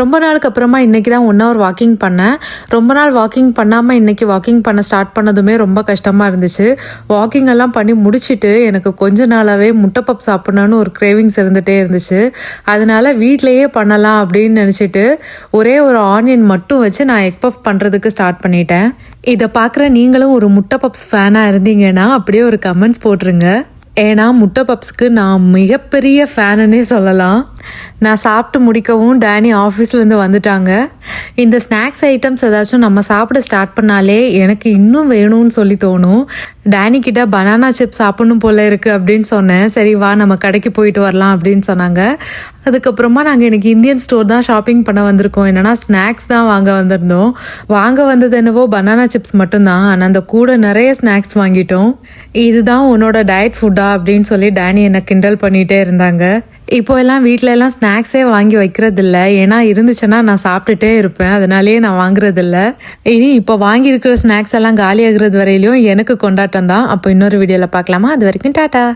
ரொம்ப நாளுக்கு அப்புறமா இன்றைக்கி தான் 1 hour வாக்கிங் பண்ணேன். ரொம்ப நாள் வாக்கிங் பண்ணாமல் இன்றைக்கி வாக்கிங் பண்ண ஸ்டார்ட் பண்ணதுமே ரொம்ப கஷ்டமாக இருந்துச்சு. வாக்கிங் எல்லாம் பண்ணி முடிச்சுட்டு எனக்கு கொஞ்ச நாளாகவே முட்டை பப் சாப்பிட்ணுன்னு ஒரு கிரேவிங்ஸ் இருந்துகிட்டே இருந்துச்சு. அதனால வீட்டிலையே பண்ணலாம் அப்படின்னு நினச்சிட்டு ஒரே ஒரு ஆனியன் மட்டும் வச்சு நான் எக் பஃப் பண்ணுறதுக்கு ஸ்டார்ட் பண்ணிட்டேன். இதை பார்க்குற நீங்களும் ஒரு முட்டை பப்ஸ் ஃபேனாக இருந்தீங்கன்னா அப்படியே ஒரு கமெண்ட்ஸ் போட்டுருங்க. ஏன்னா முட்டை பப்ஸ்க்கு நான் மிகப்பெரிய ஃபேனுன்னே சொல்லலாம். நான் சாப்பிட்டு முடிக்கவும் டேனி ஆஃபீஸ்லேருந்து வந்துட்டாங்க. இந்த ஸ்நாக்ஸ் ஐட்டம்ஸ் ஏதாச்சும் நம்ம சாப்பிட ஸ்டார்ட் பண்ணாலே எனக்கு இன்னும் வேணும்னு சொல்லி தோணும். டேனி கிட்ட பனானா சிப்ஸ் சாப்பிடணும் போல இருக்குது அப்படின்னு சொன்னேன். சரி வா நம்ம கடைக்கு போயிட்டு வரலாம் அப்படின்னு சொன்னாங்க. அதுக்கப்புறமா நாங்கள் எனக்கு இந்தியன் ஸ்டோர் தான் ஷாப்பிங் பண்ண வந்திருக்கோம். என்னென்னா ஸ்நாக்ஸ் தான் வாங்க வந்திருந்தோம். வாங்க வந்தது என்னவோ பனானா சிப்ஸ் மட்டும்தான். ஆனால் அந்த கூட நிறைய ஸ்நாக்ஸ் வாங்கிட்டோம். இதுதான் உன்னோட டயட் ஃபுட்டா அப்படின்னு சொல்லி டேனி என்னை கிண்டல் பண்ணிகிட்டே இருந்தாங்க. இப்போ எல்லாம் வீட்டில எல்லாம் ஸ்நாக்ஸே வாங்கி வைக்கிறதில்ல. ஏன்னா இருந்துச்சுன்னா நான் சாப்பிட்டுட்டே இருப்பேன். அதனாலேயே நான் வாங்குறதில்ல. இனி இப்போ வாங்கியிருக்கிற ஸ்நாக்ஸ் எல்லாம் காலியாகிறது வரையிலையும் எனக்கு கொண்டாட்டம் தான். அப்போ இன்னொரு வீடியோவில் பார்க்கலாமா? அது வரைக்கும் டாட்டா.